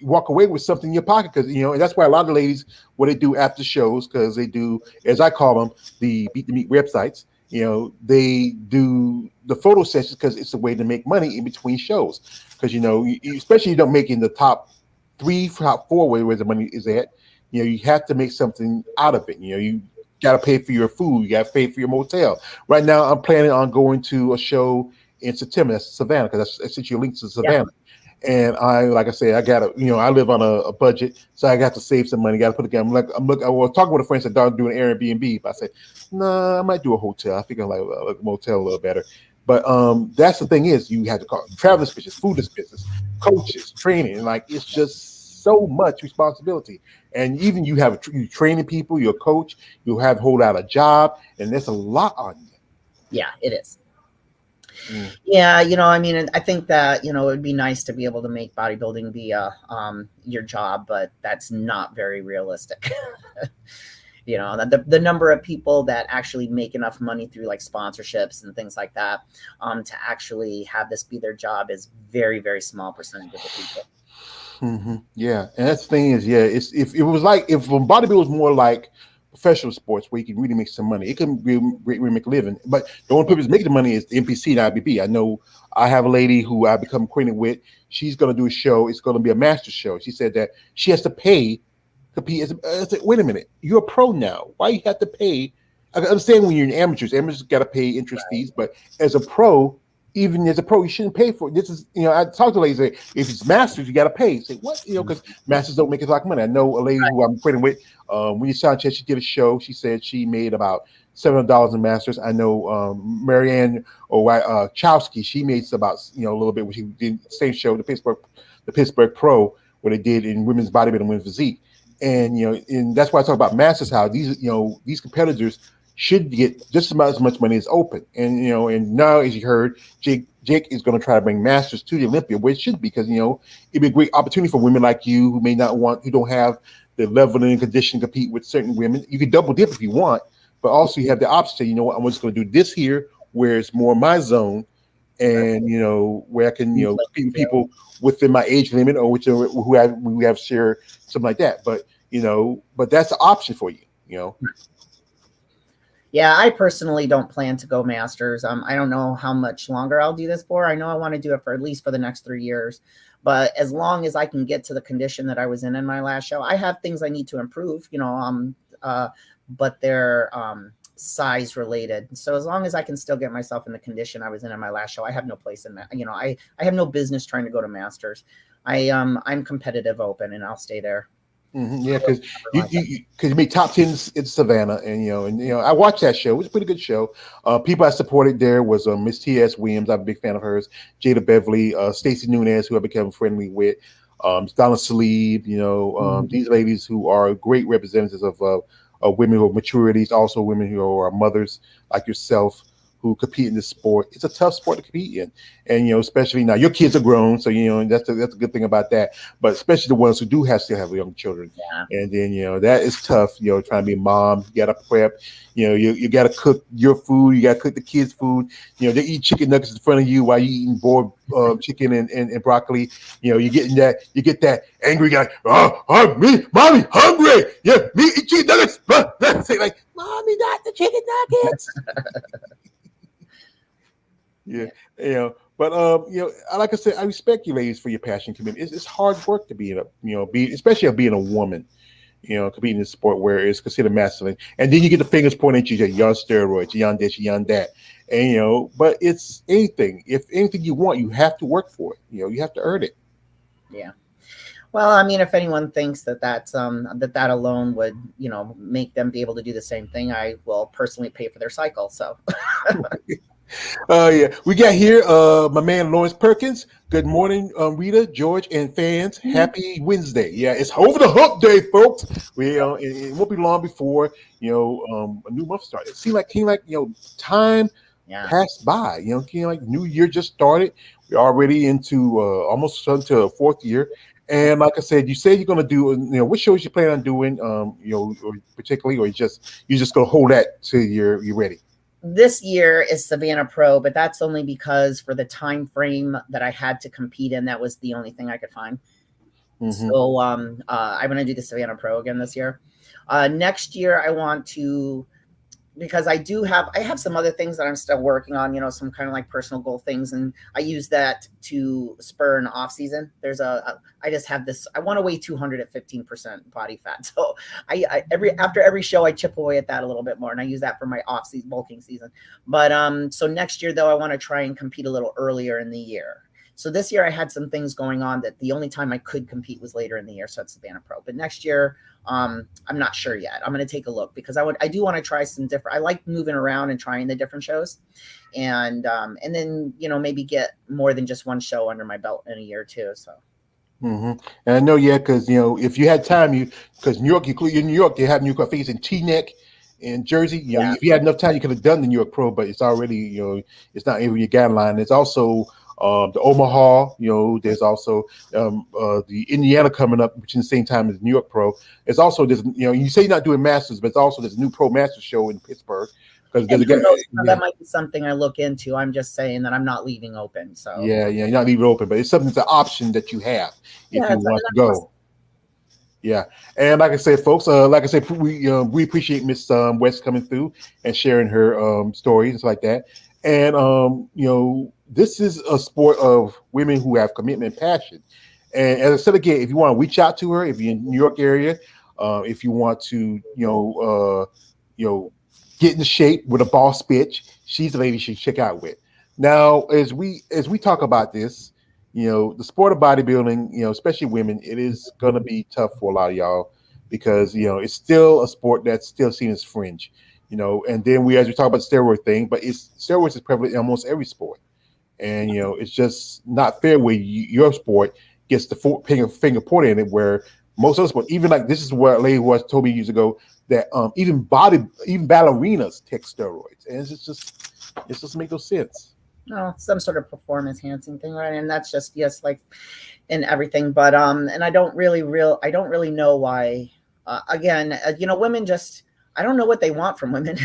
walk away with something in your pocket, because and that's why a lot of ladies, what they do after shows, because they do, as I call them, the beat the meat websites. They do the photo sessions because it's a way to make money in between shows. Because especially you don't make in the top 3, top 4 where the money is at. You have to make something out of it. You got to pay for your food. You got to pay for your motel. Right now, I'm planning on going to a show in September. That's Savannah, because I sent you a link to Savannah. Yeah. And like I said, I gotta, I live on a budget, so I got to save some money. Got to put it together. I was talking with a friend, said, "Dog, doing Airbnb." But I said, "Nah, I might do a hotel. I think I like a motel a little better." But that's the thing is, you have to call travel expenses, food expenses, coaches, training. Like, it's just so much responsibility. And even you training people, you're a coach, you have to hold out a job, and there's a lot on you. Yeah, it is. Yeah, I mean, I think that, it would be nice to be able to make bodybuilding be your job, but that's not very realistic. The number of people that actually make enough money through like sponsorships and things like that to actually have this be their job is very, very small percentage of the people. Yeah, and that's the thing is, it's if bodybuilding was more like professional sports where you can really make some money, it can really make a living. But the only people who's making the money is the NPC and IFBB. I know I have a lady who I become acquainted with. She's going to do a show. It's going to be a master show. She said that she has to pay compete. I said, wait a minute, you're a pro now. Why you have to pay? I understand when you're an amateurs got to pay interest fees, but as a pro, even as a pro, you shouldn't pay for it. This is, I talk to ladies, say, if it's masters, you got to pay. Say, what? Because masters don't make a lot of money. I know a lady who I'm acquainted with, when you saw her, she did a show. She said she made about $700 in masters. I know Marianne Chowski, she made about, a little bit when she did the same show, the Pittsburgh Pro, what they did in women's bodybuilding and women's physique. And, and that's why I talk about masters, how these competitors should get just about as much money as open. And, and now, as you heard, Jake is going to try to bring masters to the Olympia, where it should be, because, it'd be a great opportunity for women like you who don't have the level and condition to compete with certain women. You can double dip if you want, but also you have the option to say, I'm just going to do this here where it's more my zone, and, where I can, compete with people within my age limit or who have share something like that. But, but that's an option for you, Yeah, I personally don't plan to go masters. I don't know how much longer I'll do this for. I know I want to do it for at least for the next 3 years. But as long as I can get to the condition that I was in my last show, I have things I need to improve, but they're size related. So as long as I can still get myself in the condition I was in my last show, I have no place in that. I have no business trying to go to masters. I'm competitive open, and I'll stay there. Yeah, because you made top 10s in Savannah, and I watched that show. It was a pretty good show. People I supported there was Miss T.S. Williams. I'm a big fan of hers. Jada Beverly, Stacey Nunez, who I became friendly with, Donna Salib. These ladies who are great representatives of women who are maturities, also women who are mothers like yourself, who compete in this sport. It's a tough sport to compete in. And, especially now your kids are grown. So, that's a good thing about that. But especially the ones who still have young children. Yeah. And then, that is tough, trying to be a mom. You got to prep, you got to cook your food. You got to cook the kids' food. They eat chicken nuggets in front of you while you eating boiled chicken and broccoli. You get that angry guy. Me, mommy, hungry. Yeah, me eat chicken nuggets. Say like, mommy, not the chicken nuggets. Yeah, but like I said, I respect you ladies for your passion commitment. It's hard work to be especially being a woman, competing in a sport where it's considered masculine, and then you get the fingers pointing at you, you're on steroids, you're on this, you're on that, and but it's anything. If anything you want, you have to work for it. You have to earn it. Yeah. Well, I mean, if anyone thinks that that alone would, make them be able to do the same thing, I will personally pay for their cycle. So. Yeah, we got here my man Lawrence Perkins. Good morning, Rheta, George, and fans. Happy Wednesday. Yeah, it's over the hump day, folks. It won't be long before a new month started. It seemed like time passed by. Like New Year just started. We're already into almost into a fourth year. And like I said, you said you're going to do, what shows you plan on doing, or particularly, or you just going to hold that till you're ready. This year is Savannah Pro, but that's only because for the time frame that I had to compete in, that was the only thing I could find. So I'm going to do the Savannah Pro again this year. Next year, I want to, because I have some other things that I'm still working on, some kind of like personal goal things. And I use that to spur an off season. I just have this, I want to weigh 200 at 15% body fat. So after every show, I chip away at that a little bit more. And I use that for my off season bulking season. But, so next year though, I want to try and compete a little earlier in the year. So this year I had some things going on that the only time I could compete was later in the year. So it's Savannah Pro, but next year, I'm not sure yet. I'm going to take a look because I do want to try some different, I like moving around and trying the different shows and then, maybe get more than just one show under my belt in a year or two. So. And I know, because, if you had time, because in New York, you have New York facing Teaneck in Jersey. Yeah. If you had enough time, you could have done the New York Pro, but it's already, it's not in your guideline. There's also the Omaha. There's also the Indiana coming up, which is the same time as the New York Pro. It's also there's you say you're not doing Masters, but it's also there's a new Pro Masters show in Pittsburgh. Because that might be something I look into. I'm just saying that I'm not leaving open. So you're not leaving it open, but it's something, it's an option that you have if you want to go. Awesome. Yeah, and like I said, folks, we appreciate Miss West coming through and sharing her stories and stuff like that. And this is a sport of women who have commitment and passion. And as I said again, if you want to reach out to her, if you're in the New York area, if you want to, get in shape with a boss bitch, she's the lady you should check out with. Now, as we talk about this, the sport of bodybuilding, especially women, it is gonna be tough for a lot of y'all because it's still a sport that's still seen as fringe, And then as we talk about the steroid thing, but steroids is prevalent in almost every sport, and it's just not fair where your sport gets the finger pointed in it, where most other sports, even like this is what a lady told me years ago, that even ballerinas take steroids, and it just doesn't make no sense. No, some sort of performance enhancing thing, right? And that's just like in everything. But and I don't really know why. Again, women just, I don't know what they want from women.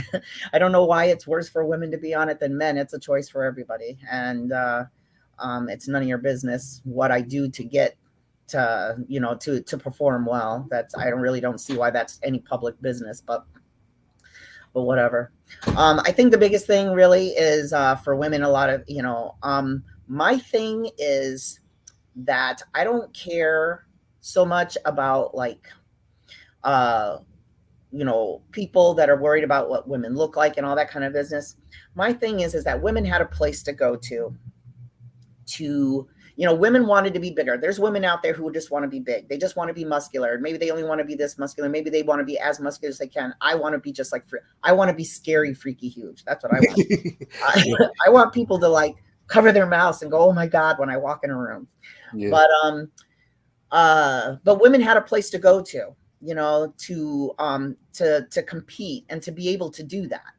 I don't know why it's worse for women to be on it than men. It's a choice for everybody, and it's none of your business what I do to get to perform well. I don't see why that's any public business, but whatever. I think the biggest thing really is for women, a lot of my thing is that I don't care so much about people that are worried about what women look like and all that kind of business. My thing is that women had a place to go to women wanted to be bigger. There's women out there who just want to be big. They just want to be muscular. Maybe they only want to be this muscular. Maybe they want to be as muscular as they can. I want to be just I want to be scary, freaky, huge. That's what I want. I want people to cover their mouths and go, oh my God, when I walk in a room. Yeah. But women had a place to go to, to compete and to be able to do that.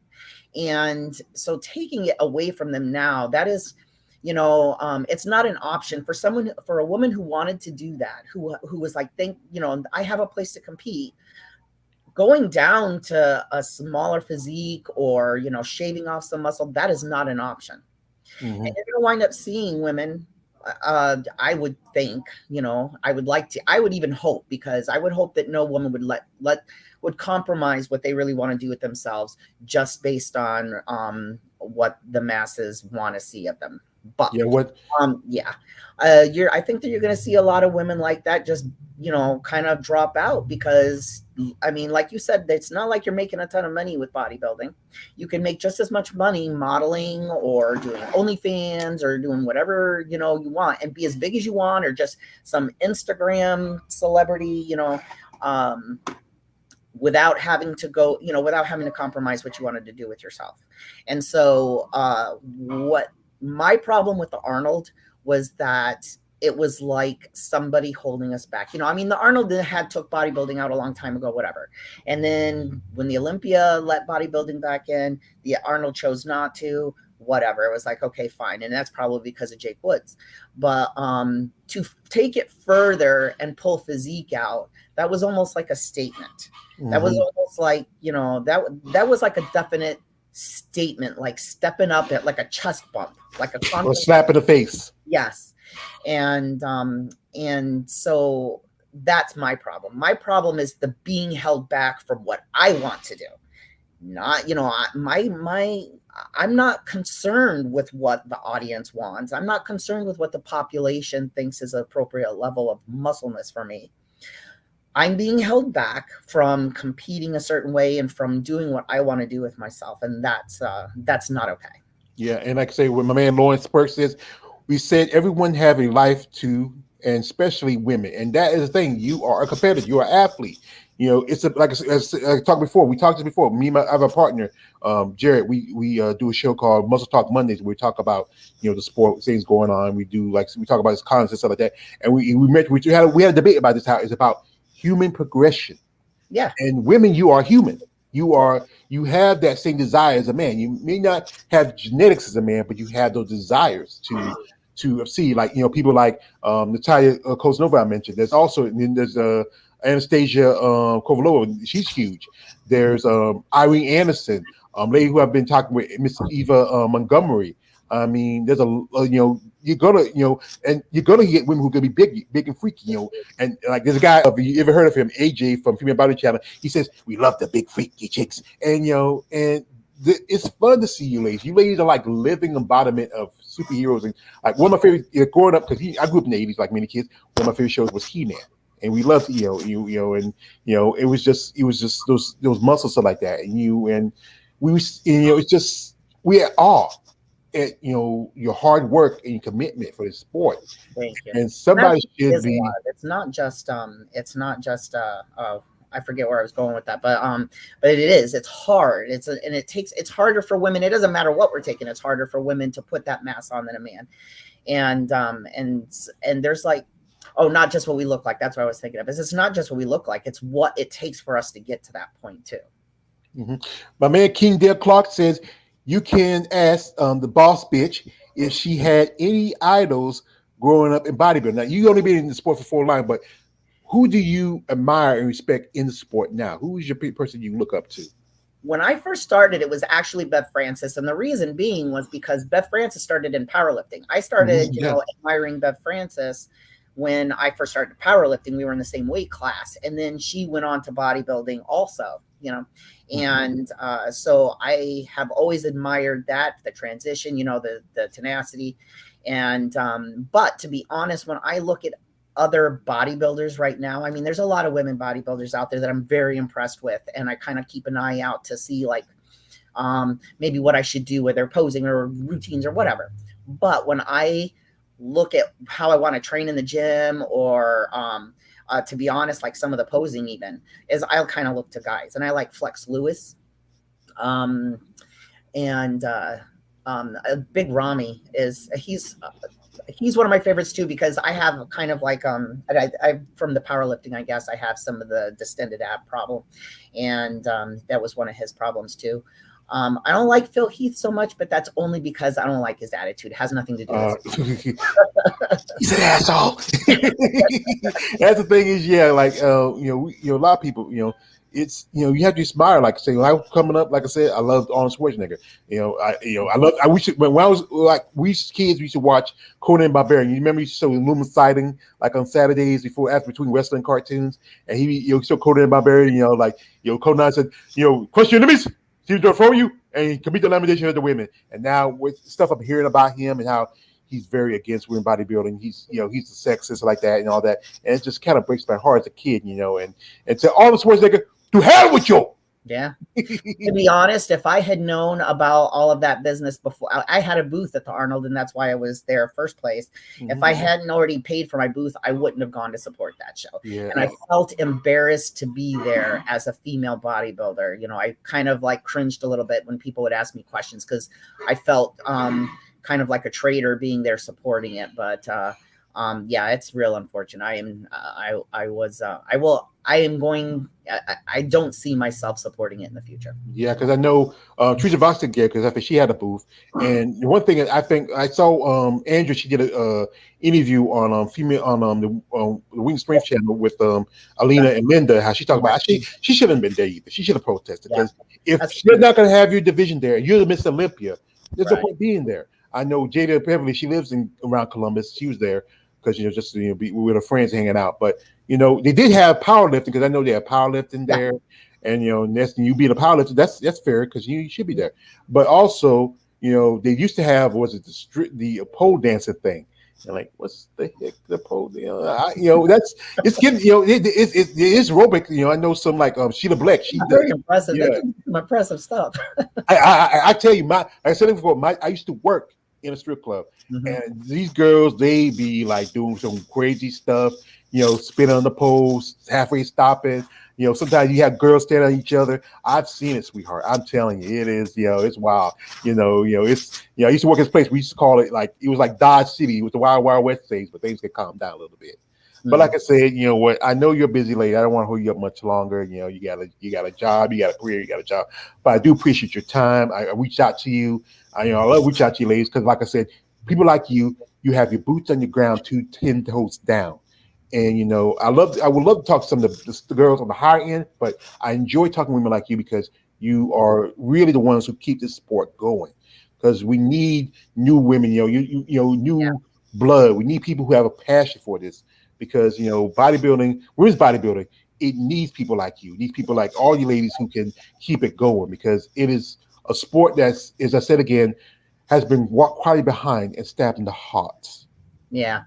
And so taking it away from them now, that is, it's not an option for a woman who wanted to do that, who was I have a place to compete. Going down to a smaller physique or, shaving off some muscle, that is not an option. Mm-hmm. And you're going to wind up seeing women, I would think, I would even hope, because I would hope that no woman would compromise what they really want to do with themselves just based on what the masses want to see of them. But I think that you're going to see a lot of women like that just, kind of drop out, because like you said, it's not like you're making a ton of money with bodybuilding. You can make just as much money modeling or doing OnlyFans or doing whatever, you want, and be as big as you want, or just some Instagram celebrity, without having to go, without having to compromise what you wanted to do with yourself. And so what my problem with the Arnold was that it was like somebody holding us back. The Arnold took bodybuilding out a long time ago, whatever. And then when the Olympia let bodybuilding back in, the Arnold chose not to, whatever. It was like, okay, fine. And that's probably because of Jake Woods. But to take it further and pull physique out, that was almost like a statement. Mm-hmm. That was almost like, that was like a definite statement, like stepping up at like a chest bump, like a slap in the face. Yes. And so that's my problem. My problem is the being held back from what I want to do. Not, I'm not concerned with what the audience wants. I'm not concerned with what the population thinks is an appropriate level of muscleness for me. I'm being held back from competing a certain way and from doing what I want to do with myself. And that's not okay. Yeah. And like I say, when my man Lawrence Burke says, we said everyone have a life too, and especially women. And that is the thing. You are a competitor. You are an athlete. It's like I talked before. We talked before. I have a partner, Jared. We do a show called Muscle Talk Mondays, where we talk about the sport things going on. We talk about his cons and stuff like that. And we had a debate about this. How it's about human progression. Yeah. And women, you are human. you have that same desire as a man. You may not have genetics as a man, but you have those desires to see, like, people like Natalia Kozlova I mentioned. There's also, and then there's Anastasia Kovalova. She's huge. There's Irene Anderson, lady who I've been talking with, Miss Eva Montgomery. I mean, there's you're gonna get women who are gonna be big and freaky, and like there's a guy, have you ever heard of him, AJ from Female Body Channel? He says we love the big freaky chicks, and it's fun to see you ladies. You ladies are like living embodiment of superheroes, and like one of my favorite growing up, because I grew up in the 80s like many kids. One of my favorite shows was He-Man, and we loved and it was just those muscles are like that, and it's just we at awe at your hard work and your commitment for this sport. Thank you. And somebody should be. It's not just I forget where I was going with that, but it is. It's hard. It's harder for women. It doesn't matter what we're taking. It's harder for women to put that mass on than a man. And there's like, not just what we look like. That's what I was thinking of. It's not just what we look like. It's what it takes for us to get to that point too. Mm-hmm. My man King Dale Clark says you can ask the boss bitch if she had any idols growing up in bodybuilding. Now, you only been in the sport for 4 lines, but who do you admire and respect in the sport now? Who is your person you look up to? When I first started, it was actually Bev Francis. And the reason being was because Bev Francis started in powerlifting. I started, admiring Bev Francis when I first started powerlifting. We were in the same weight class. And then she went on to bodybuilding also, and so I have always admired that, the transition, the tenacity. And but to be honest, when I look at other bodybuilders right now, I mean, there's a lot of women bodybuilders out there that I'm very impressed with, and I kind of keep an eye out to see like maybe what I should do with their posing or routines or whatever. But when I look at how I want to train in the gym, or to be honest, like some of the posing even, is I'll kind of look to guys, and I like Flex Lewis, and Big Ramy he's one of my favorites too, because I have kind of like I from the powerlifting, I guess I have some of the distended ab problem, and that was one of his problems too. I don't like Phil Heath so much, but that's only because I don't like his attitude. It has nothing to do with it. He's an asshole. That's the thing is, like a lot of people, it's you have to aspire. Like say, when I was coming up, like I said, I loved Arnold Schwarzenegger. I wish when I was like we kids, we used to watch Conan Barbarian. You remember he used to show Lumen Sighting like on Saturdays between wrestling cartoons, and he show Conan Barbarian. Conan said, crush your enemies. He's going to throw you and commit the lamination of the women. And now with stuff I'm hearing about him and how he's very against women bodybuilding, he's a sexist like that and all that. And it just kind of breaks my heart as a kid, and to Arnold Schwarzenegger, to hell with you. Yeah. To be honest, if I had known about all of that business before, I had a booth at the Arnold, and that's why I was there first place. Mm-hmm. If I hadn't already paid for my booth, I wouldn't have gone to support that show. Yeah. And I felt embarrassed to be there as a female bodybuilder. I kind of like cringed a little bit when people would ask me questions, because I felt kind of like a traitor being there supporting it. But it's real unfortunate. I don't see myself supporting it in the future. Yeah, because I know Teresa Vox did get, because I think she had a booth. And one thing I think I saw Andrew, she did a interview on female on the Wing Strength channel with Alina and Linda, how she talked about she shouldn't have been there either. She should have protested, because if you're not going to have your division there, you're the Miss Olympia, there's no point being there. I know Jada Beverly, she lives around Columbus. She was there because we were her friends hanging out. But they did have powerlifting, because I know they have powerlifting there, and that's you being a powerlifter. That's fair, because you should be there. But also, they used to have the pole dancing thing. And like, what's the heck the pole? That's it's getting it is aerobic. I know some like Sheila Black. She's very impressive. Yeah. That's impressive stuff. I tell you, like I said before, I used to work in a strip club, and these girls, they be like doing some crazy stuff, spinning on the poles, halfway stopping. Sometimes you have girls stand on each other. I've seen it, sweetheart. I'm telling you, it is, it's wild. It's, I used to work at this place. We used to call it it was like Dodge City. It was the Wild Wild West days, but things get calmed down a little bit. But like I said, you know what? I know you're a busy lady. I don't want to hold you up much longer. You know, you got a job, you got a career, you got a job. But I do appreciate your time. I reached out to you. I love reach out to you, ladies, because like I said, people like you, you have your boots on the ground, 10 toes down. And I would love to talk to some of the girls on the higher end, but I enjoy talking to women like you because you are really the ones who keep this sport going. Because we need new women, new blood. We need people who have a passion for this. Because bodybuilding, women's bodybuilding, it needs people like you. It needs people like all you ladies who can keep it going. Because it is a sport that's, as I said again, has been quietly behind and stabbed in the hearts. Yeah.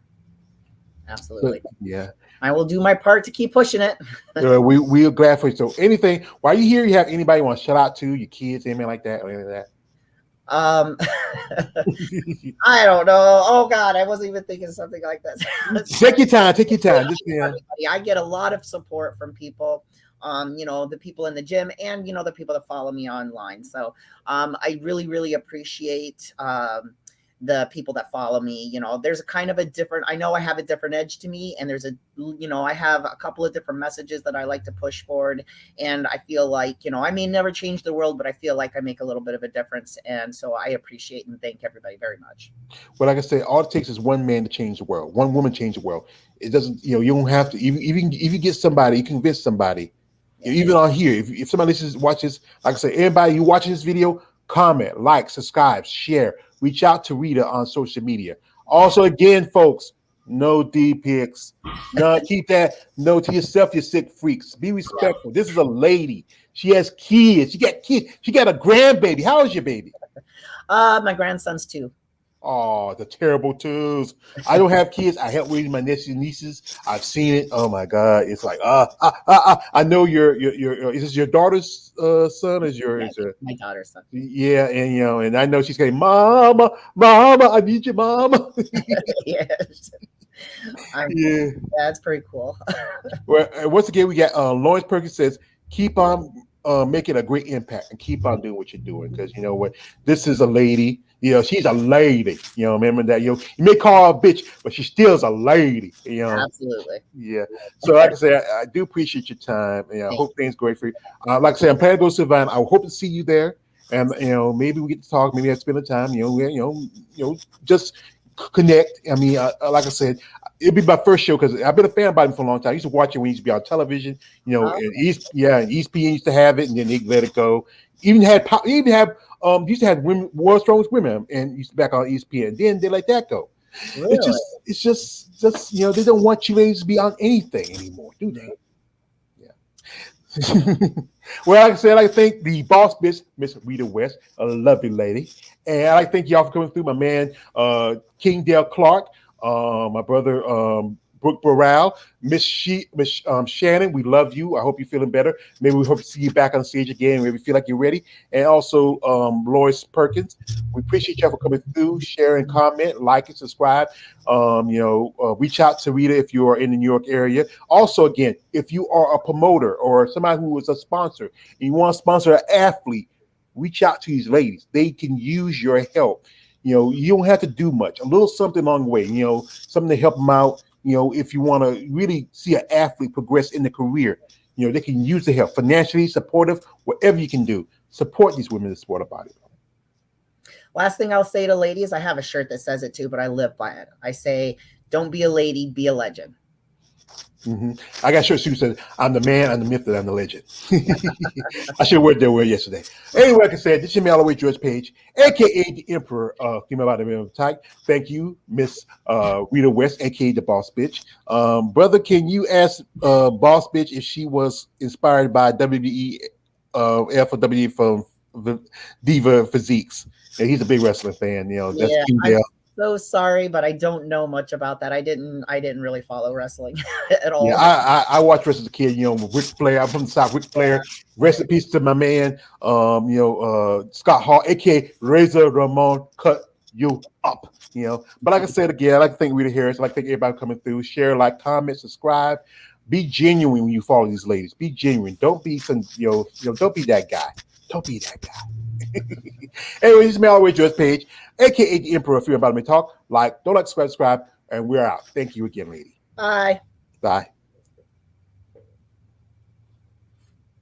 Absolutely. Yeah. I will do my part to keep pushing it. We're glad for you. So anything, while you're here, you have anybody you want to shout out to, your kids, anything like that, or anything like that? I don't know. Oh God, I wasn't even thinking of something like that. Take your time. Just, I get a lot of support from people. The people in the gym and the people that follow me online. So I really, really appreciate the people that follow me. There's a kind of a different, I know I have a different edge to me, and there's I have a couple of different messages that I like to push forward. And I feel like, I may never change the world, but I feel like I make a little bit of a difference. And so I appreciate and thank everybody very much. Well, like I said, all it takes is one man to change the world, one woman change the world. It doesn't, you don't have to, if you get somebody, you convince somebody, even on here, if somebody watches, like I said, everybody you watching this video, comment, like, subscribe, share, reach out to Rheta on social media. Also, again, folks, no D pics. No, keep that. No to yourself, you sick freaks. Be respectful. This is a lady. She has kids. She got kids. She got a grandbaby. How is your baby? My grandson's 2. Oh, the terrible twos. I don't have kids. I help raise my nephews and nieces. I've seen it. Oh my God. It's like, I know your is this your daughter's son? Is my daughter's son? Yeah, and I know she's saying, Mama, I need you, Mama. Yes. Yeah, that's pretty cool. Well, once again, we got Lawrence Perkins says, keep on making a great impact and keep on doing what you're doing, because you know what, this is a lady. She's a lady. Remember that. You may call her a bitch, but she still is a lady. Absolutely. Yeah. So, like I said, I do appreciate your time, and I hope things great for you. Like I said, I'm planning to go to Savannah. I hope to see you there, and maybe we get to talk. Maybe I spend the time. Just connect. I mean, like I said, it'll be my first show because I've been a fan of him for a long time. I used to watch it when he used to be on television. And ESPN used to have it, and then they let it go. Used to have women, World's Strongest Women, and used to back on ESPN. Then they let that go. Really? It's just they don't want you ladies to be on anything anymore, do they? Yeah. Well, like I said, I like to thank the boss bitch, Miss Rheta West, a lovely lady, and I like to thank y'all for coming through. My man, King Dale Clark, my brother, Brooke Burrell, Miss Shannon, we love you. I hope you're feeling better. Maybe we hope to see you back on stage again. Maybe feel like you're ready. And also, Lois Perkins, we appreciate y'all for coming through, sharing, comment, like, and subscribe. Reach out to Rheta if you are in the New York area. Also, again, if you are a promoter or somebody who is a sponsor and you want to sponsor an athlete, reach out to these ladies. They can use your help. You don't have to do much. A little something along the way. Something to help them out. If you want to really see an athlete progress in the career, they can use the help, financially, supportive, whatever you can do. Support these women in the sport of bodybuilding. Last thing I'll say to ladies, I have a shirt that says it too, but I live by it. I say, don't be a lady, be a legend. Mm-hmm. I got a shirt who says, I'm the man, I'm the myth, and I'm the legend. I should have worn that word yesterday. Anyway, like I said, this is your mail away George Page, aka the Emperor of Female Bodybuilding Type. Thank you, Miss Rheta West, aka the Boss Bitch. Brother, can you ask Boss Bitch if she was inspired by WWE FW from Diva Physiques? And he's a big wrestling fan. That's King Dale. So sorry, but I don't know much about that. I didn't really follow wrestling at all. Yeah, I watched wrestling as a kid. Ric Flair. I'm from the South. Ric Flair. Rest in peace to my man. Scott Hall, aka Razor Ramon, cut you up. But like I said again, I like to thank Rheta Harris. I like to thank everybody coming through. Share, like, comment, subscribe. Be genuine when you follow these ladies. Be genuine. Don't be some. Don't be that guy. Don't be that guy. Anyway, this is my always George Page, aka the Emperor of Female Bodybuilding Talk. Don't like, subscribe, and we're out. Thank you again, lady. Bye. Bye.